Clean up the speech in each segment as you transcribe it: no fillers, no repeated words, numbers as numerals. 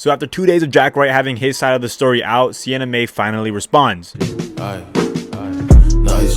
So after 2 days of Jack Wright having his side of the story out, Sienna Mae finally responds. Nice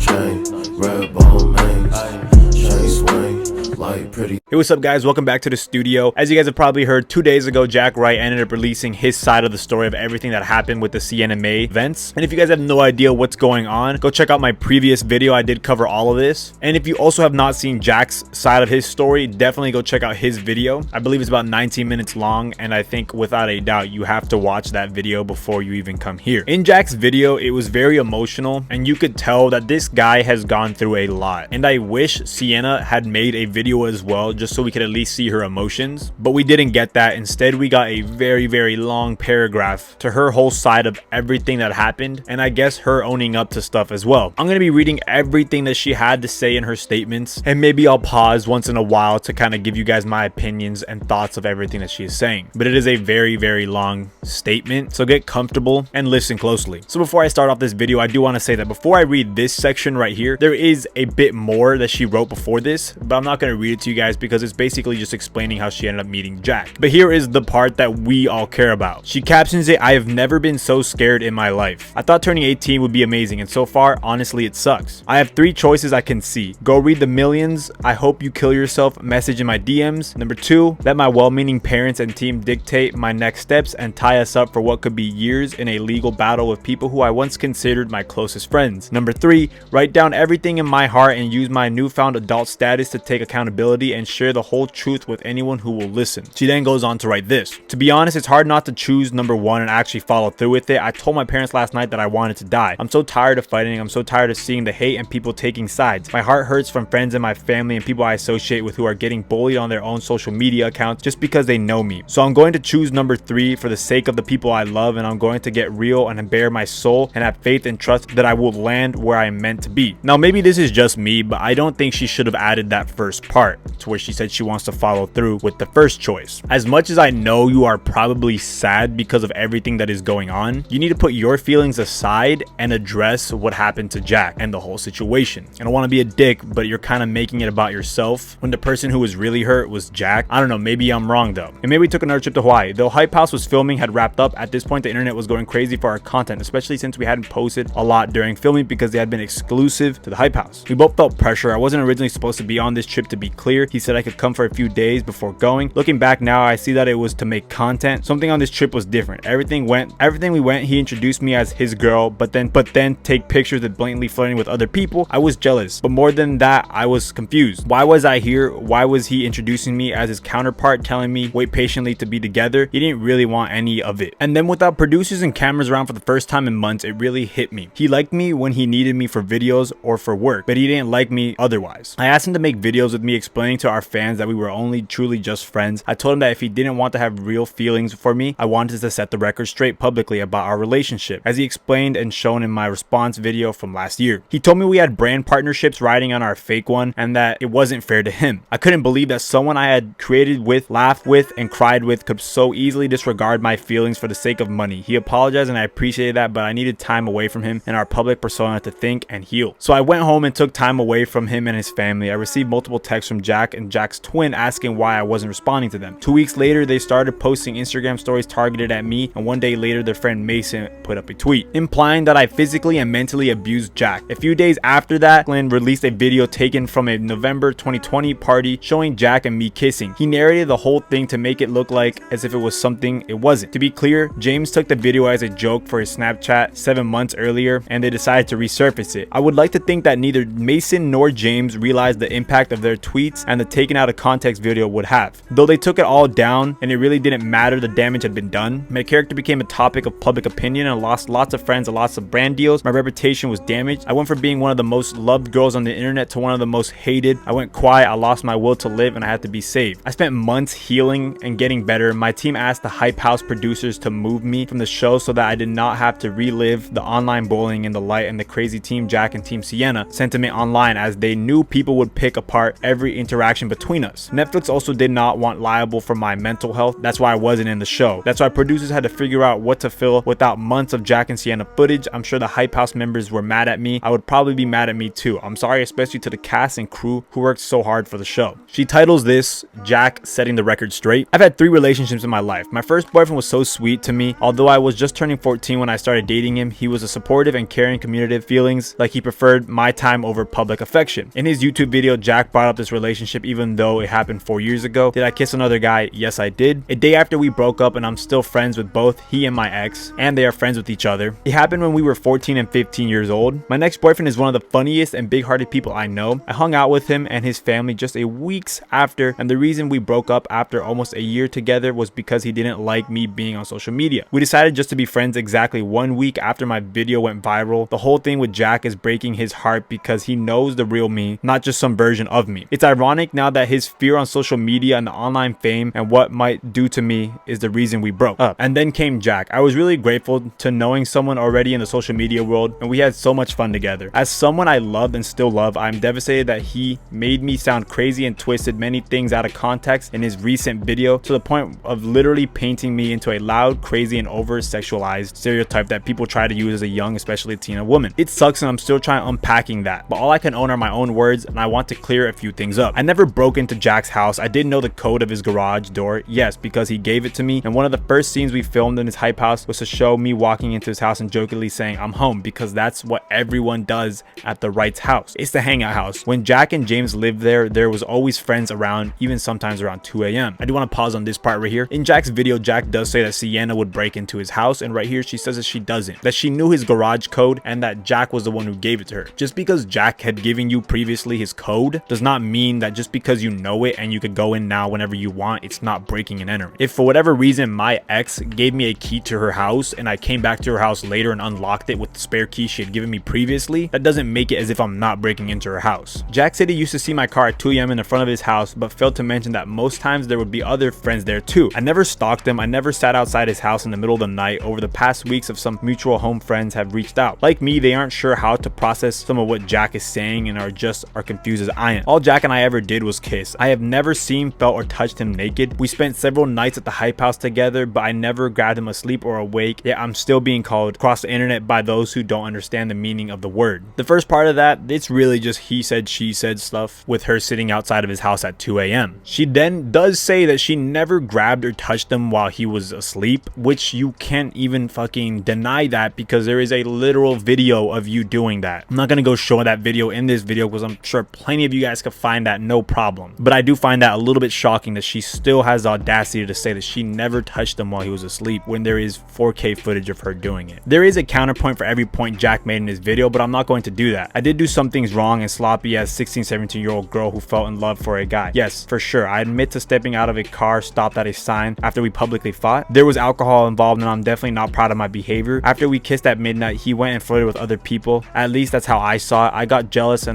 chain, red bone mains, chain swing, light pretty. Hey, what's up guys, welcome back to the studio. As you guys have probably heard, 2 days ago Jack Wright ended up releasing his side of the story of everything that happened with the Sienna Mae events. And if you guys have no idea what's going on, go check out my previous video. I did cover all of this. And if you also have not seen Jack's side of his story, definitely go check out his video. I believe it's about 19 minutes long, and I think without a doubt you have to watch that video before you even come here. In Jack's video, it was very emotional, and you could tell that this guy has gone through a lot. And I wish Sienna had made a video as well, just so we could at least see her emotions, but we didn't get that. Instead, we got a very long paragraph to her whole side of everything that happened, and I guess her owning up to stuff as well. I'm gonna be reading everything that she had to say in her statements, and maybe I'll pause once in a while to kind of give you guys my opinions and thoughts of everything that she is saying. But it is a very long statement, so get comfortable and listen closely. So before I start off this video, I do want to say that before I read this section right here, there is a bit more that she wrote before this, but I'm not going to read it to you guys because it's basically just explaining how she ended up meeting Jack. But here is the part that we all care about. She captions it, "I have never been so scared in my life. I thought turning 18 would be amazing, and so far, honestly, it sucks. I have 3 choices I can see. Go read the millions, I hope you kill yourself, message in my DMs. Number 2, let my well-meaning parents and team dictate my next steps and tie us up for what could be years in a legal battle with people who I once considered my closest friends. Number 3, write down everything in my heart and use my newfound adult status to take accountability and share the whole truth with anyone who will listen." She then goes on to write this. "To be honest, it's hard not to choose number 1 and actually follow through with it. I told my parents last night that I wanted to die. I'm so tired of fighting. I'm so tired of seeing the hate and people taking sides. My heart hurts from friends in my family and people I associate with who are getting bullied on their own social media accounts just because they know me. So I'm going to choose number 3 for the sake of the people I love, and I'm going to get real and bare my soul and have faith and trust that I will land where I am meant to be." Now maybe this is just me, but I don't think she should have added that first part to where she said she wants to follow through with the first choice. As much as I know you are probably sad because of everything that is going on, you need to put your feelings aside and address what happened to Jack and the whole situation. I don't want to be a dick, but you're kind of making it about yourself when the person who was really hurt was Jack. I don't know, maybe I'm wrong though. And maybe we took another trip to Hawaii. Though Hype House was filming had wrapped up, at this point the internet was going crazy for our content, especially since we hadn't posted a lot during filming because they had been exclusive to the Hype House. We both felt pressure. I wasn't originally supposed to be on this trip, to be clear. He said I could come for a few days before going. Looking back now, I see that it was to make content. Something on this trip was different. Everything we went, he introduced me as his girl, but then take pictures of blatantly flirting with other people. I was jealous, but more than that, I was confused. Why was I here? Why was he introducing me as his counterpart, telling me wait patiently to be together? He didn't really want any of it. And then without producers and cameras around for the first time in months, it really hit me. He liked me when he needed me for videos or for work, but he didn't like me otherwise. I asked him to make videos with me explaining to our fans that we were only truly just friends. I told him that if he didn't want to have real feelings for me, I wanted to set the record straight publicly about our relationship, as he explained and shown in my response video from last year. He told me we had brand partnerships riding on our fake one and that it wasn't fair to him. I couldn't believe that someone I had created with, laughed with, and cried with could so easily disregard my feelings for the sake of money. He apologized and I appreciated that, but I needed time away from him and our public persona to think and heal. So I went home and took time away from him and his family. I received multiple texts from Jack and Jack's twin asking why I wasn't responding to them. 2 weeks later, they started posting Instagram stories targeted at me, and one day later, their friend Mason put up a tweet implying that I physically and mentally abused Jack. A few days after that, Glenn released a video taken from a November 2020 party showing Jack and me kissing. He narrated the whole thing to make it look like as if it was something it wasn't. To be clear, James took the video as a joke for his Snapchat 7 months earlier, and they decided to resurface it. I would like to think that neither Mason nor James realized the impact of their tweets and the taken out of context video would have. Though they took it all down and it really didn't matter, the damage had been done. My character became a topic of public opinion and lost lots of friends and lots of brand deals. My reputation was damaged. I went from being one of the most loved girls on the internet to one of the most hated. I went quiet, I lost my will to live, and I had to be saved. I spent months healing and getting better. My team asked the Hype House producers to move me from the show so that I did not have to relive the online bullying in the light and the crazy Team Jack and Team Sienna sentiment online, as they knew people would pick apart every every interaction between us. Netflix also did not want liable for my mental health. That's why I wasn't in the show. That's why producers had to figure out what to fill without months of Jack and Sienna footage. I'm sure the Hype House members were mad at me. I would probably be mad at me too. I'm sorry, especially to the cast and crew who worked so hard for the show. She titles this, Jack Setting the Record Straight. I've had 3 relationships in my life. My first boyfriend was so sweet to me. Although I was just turning 14 when I started dating him, he was a supportive and caring communicative feelings, like he preferred my time over public affection. In his YouTube video, Jack brought up this relationship even though it happened 4 years ago. Did I kiss another guy? Yes, I did. A day after we broke up, and I'm still friends with both he and my ex, and they are friends with each other. It happened when we were 14 and 15 years old. My next boyfriend is one of the funniest and big-hearted people I know. I hung out with him and his family just a weeks after, and the reason we broke up after almost a year together was because he didn't like me being on social media. We decided just to be friends exactly 1 week after my video went viral. The whole thing with Jack is breaking his heart because he knows the real me, not just some version of me. It's ironic now that his fear on social media and the online fame and what might do to me is the reason we broke up. And then came Jack. I was really grateful to knowing someone already in the social media world, and we had so much fun together. As someone I loved and still love, I'm devastated that he made me sound crazy and twisted many things out of context in his recent video to the point of literally painting me into a loud, crazy, and over-sexualized stereotype that people try to use as a young, especially teen woman. It sucks and I'm still trying unpacking that, but all I can own are my own words, and I want to clear a few things up. I never broke into Jack's house. I didn't know the code of his garage door, yes, because he gave it to me, and one of the first scenes we filmed in his Hype House was to show me walking into his house and jokingly saying I'm home, because that's what everyone does at the Wright's house. It's the hangout house. When Jack and James lived there was always friends around, even sometimes around 2 a.m. I do want to pause on this part right here. In Jack's video, Jack does say that Sienna would break into his house, and right here she says that she doesn't, that she knew his garage code and that Jack was the one who gave it to her. Just because Jack had given you previously his code does not mean that just because you know it and you could go in now whenever you want, it's not breaking and entering. If for whatever reason my ex gave me a key to her house and I came back to her house later and unlocked it with the spare key she had given me previously, that doesn't make it as if I'm not breaking into her house. Jack said he used to see my car at 2 a.m. in the front of his house, but failed to mention that most times there would be other friends there too. I never stalked him. I never sat outside his house in the middle of the night. Over the past weeks, of some mutual home friends have reached out. Like me, they aren't sure how to process some of what Jack is saying and are confused as I am. All Jack and I ever did was kiss. I have never seen, felt, or touched him naked. We spent several nights at the Hype House together, but I never grabbed him asleep or awake, yet I'm still being called across the internet by those who don't understand the meaning of the word. The first part of that, it's really just he said, she said stuff with her sitting outside of his house at 2 a.m. She then does say that she never grabbed or touched him while he was asleep, which you can't even fucking deny that because there is a literal video of you doing that. I'm not gonna go show that video in this video because I'm sure plenty of you guys could find that no problem, but I do find that a little bit shocking that she still has the audacity to say that she never touched him while he was asleep when there is 4K footage of her doing it. There is a counterpoint for every point Jack made in his video, but I'm not going to do that. I did do some things wrong and sloppy as 16-17-year-old girl who fell in love for a guy. Yes, for sure. I admit to stepping out of a car stopped at a sign after we publicly fought. There was alcohol involved and I'm definitely not proud of my behavior. After we kissed at midnight, he went and flirted with other people. At least that's how I saw it. I got jealous.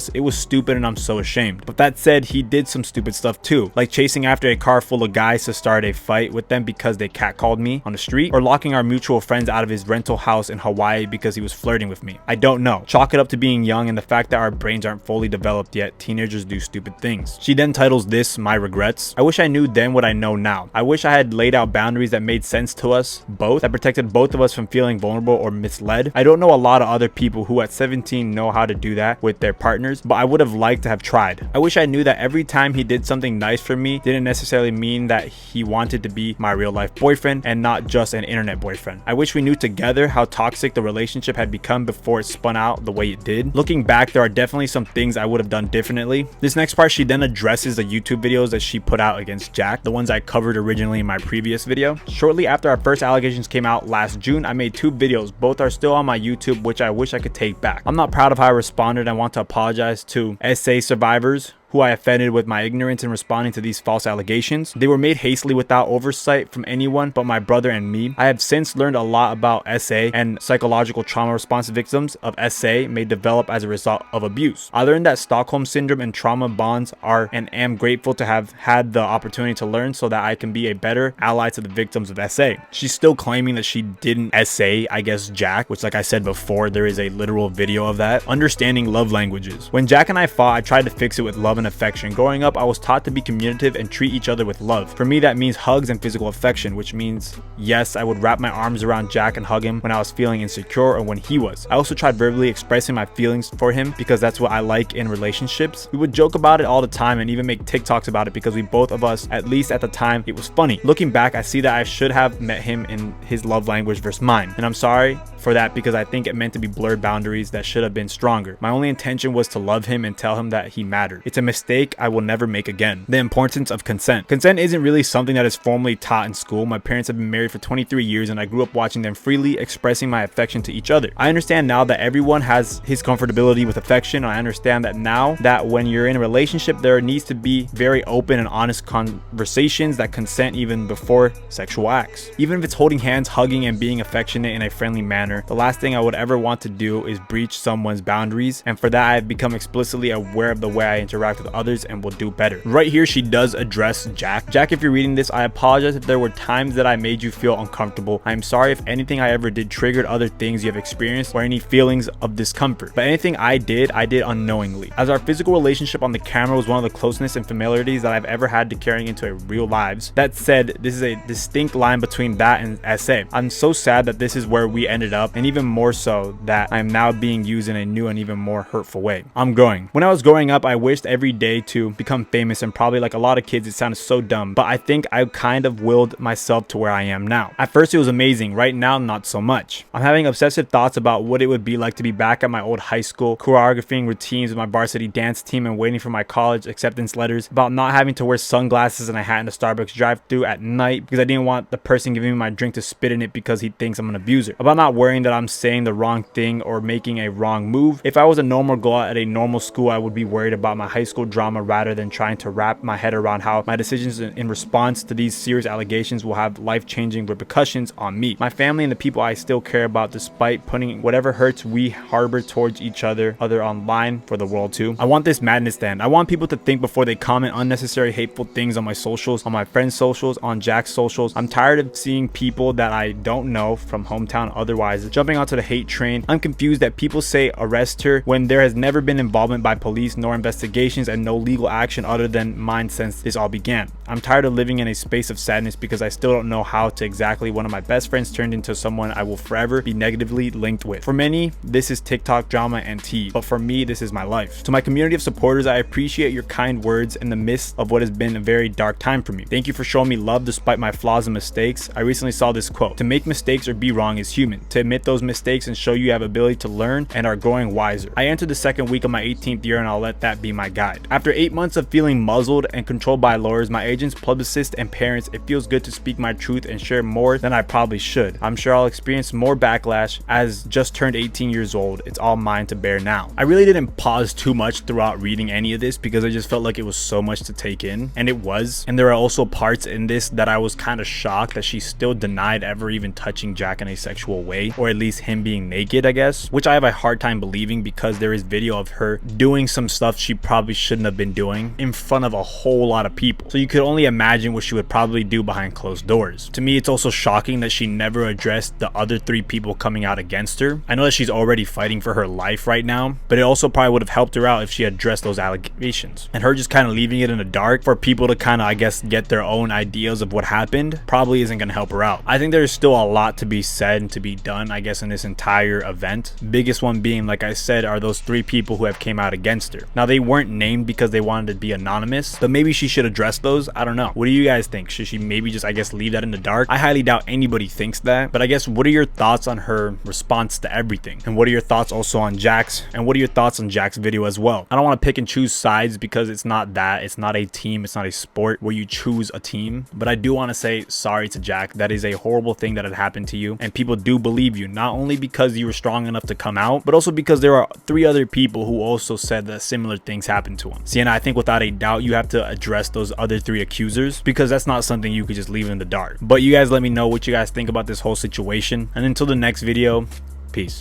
It was stupid and I'm so ashamed. But that said, he did some stupid stuff too, like chasing after a car full of guys to start a fight with them because they catcalled me on the street, or locking our mutual friends out of his rental house in Hawaii because he was flirting with me. I don't know. Chalk it up to being young and the fact that our brains aren't fully developed yet. Teenagers do stupid things. She then titles this My Regrets. I wish I knew then what I know now. I wish I had laid out boundaries that made sense to us both, that protected both of us from feeling vulnerable or misled. I don't know a lot of other people who at 17 know how to do that with their partners, but I would have liked to have tried. I wish I knew that every time he did something nice for me didn't necessarily mean that he wanted to be my real life boyfriend and not just an internet boyfriend. I wish we knew together how toxic the relationship had become before it spun out the way it did. Looking back, there are definitely some things I would have done differently. This next part, she then addresses the YouTube videos that she put out against Jack, the ones I covered originally in my previous video. Shortly after our first allegations came out last June, I made 2 videos. Both are still on my YouTube, which I wish I could take back. I'm not proud of how I responded. I want to apologize to SA survivors who I offended with my ignorance in responding to these false allegations. They were made hastily without oversight from anyone but my brother and me. I have since learned a lot about SA and psychological trauma response victims of SA may develop as a result of abuse. I learned that Stockholm syndrome and trauma bonds are and am grateful to have had the opportunity to learn so that I can be a better ally to the victims of SA. She's still claiming that she didn't SA, I guess, Jack, which like I said before, there is a literal video of that. Understanding love languages. When Jack and I fought, I tried to fix it with love and affection. Growing up, I was taught to be communicative and treat each other with love. For me, that means hugs and physical affection, which means, yes, I would wrap my arms around Jack and hug him when I was feeling insecure or when he was. I also tried verbally expressing my feelings for him because that's what I like in relationships. We would joke about it all the time and even make TikToks about it because we both of us, at least at the time, it was funny. Looking back, I see that I should have met him in his love language versus mine, and I'm sorry for that because I think it meant to be blurred boundaries that should have been stronger. My only intention was to love him and tell him that he mattered. It's a mistake I will never make again. The importance of consent. Consent isn't really something that is formally taught in school. My parents have been married for 23 years and I grew up watching them freely expressing my affection to each other. I understand now that everyone has his comfortability with affection. I understand that now that when you're in a relationship, there needs to be very open and honest conversations that consent even before sexual acts. Even if it's holding hands, hugging, and being affectionate in a friendly manner, the last thing I would ever want to do is breach someone's boundaries, and for that I have become explicitly aware of the way I interact with others and will do better. Right here she does address Jack. Jack, if you're reading this, I apologize if there were times that I made you feel uncomfortable. I am sorry if anything I ever did triggered other things you have experienced or any feelings of discomfort, but anything I did unknowingly. As our physical relationship on the camera was one of the closeness and familiarities that I've ever had to carrying into a real lives. That said, this is a distinct line between that and SA. I'm so sad that this is where we ended up, and even more so that I am now being used in a new and even more hurtful way. I'm growing. When I was growing up, I wished every day to become famous, and probably like a lot of kids, it sounded so dumb, but I think I kind of willed myself to where I am now. At first it was amazing, right now not so much. I'm having obsessive thoughts about what it would be like to be back at my old high school, choreographing routines with my varsity dance team and waiting for my college acceptance letters, about not having to wear sunglasses and a hat in the Starbucks drive-thru at night because I didn't want the person giving me my drink to spit in it because he thinks I'm an abuser, about not worrying that I'm saying the wrong thing or making a wrong move. If I was a normal girl at a normal school, I would be worried about my high school drama rather than trying to wrap my head around how my decisions in response to these serious allegations will have life-changing repercussions on me, my family, and the people I still care about, despite putting whatever hurts we harbor towards each other online for the world too. I want this madness to end. I want people to think before they comment unnecessary hateful things on my socials, on my friends' socials, on Jack's socials. I'm tired of seeing people that I don't know from hometown otherwise jumping onto the hate train. I'm confused that people say arrest her when there has never been involvement by police nor investigations and no legal action other than mine since this all began. I'm tired of living in a space of sadness because I still don't know how to exactly one of my best friends turned into someone I will forever be negatively linked with. For many, this is TikTok drama and tea, but for me, this is my life. To my community of supporters, I appreciate your kind words in the midst of what has been a very dark time for me. Thank you for showing me love despite my flaws and mistakes. I recently saw this quote: "To make mistakes or be wrong is human. To admit those mistakes and show you have ability to learn and are growing wiser." I entered the second week of my 18th year and I'll let that be my guide. After 8 months of feeling muzzled and controlled by lawyers, my agents, publicists, and parents, it feels good to speak my truth and share more than I probably should. I'm sure I'll experience more backlash as just turned 18 years old. It's all mine to bear now. I really didn't pause too much throughout reading any of this because I just felt like it was so much to take in, and it was. And there are also parts in this that I was kind of shocked that she still denied ever even touching Jack in a sexual way, or at least him being naked, I guess, which I have a hard time believing because there is video of her doing some stuff she probably shouldn't have been doing in front of a whole lot of people. So you could only imagine what she would probably do behind closed doors. To me, it's also shocking that she never addressed the other 3 people coming out against her. I know that she's already fighting for her life right now, but it also probably would have helped her out if she addressed those allegations. And her just kind of leaving it in the dark for people to kind of, I guess, get their own ideas of what happened probably isn't going to help her out. I think there's still a lot to be said and to be done, I guess, in this entire event. Biggest one being, like I said, are those 3 people who have came out against her. Now, they weren't named because they wanted to be anonymous, but maybe she should address those. I don't know. What do you guys think? Should she maybe just, I guess, leave that in the dark? I highly doubt anybody thinks that, but I guess, what are your thoughts on her response to everything? And what are your thoughts also on Jack's? And what are your thoughts on Jack's video as well? I don't want to pick and choose sides because it's not that. It's not a team. It's not a sport where you choose a team. But I do want to say sorry to Jack. That is a horrible thing that had happened to you. And people do believe believe you, not only because you were strong enough to come out, but also because there are 3 other people who also said that similar things happened to him. Sienna, I think without a doubt you have to address those other 3 accusers, because that's not something you could just leave in the dark. But you guys let me know what you guys think about this whole situation, and until the next video, peace.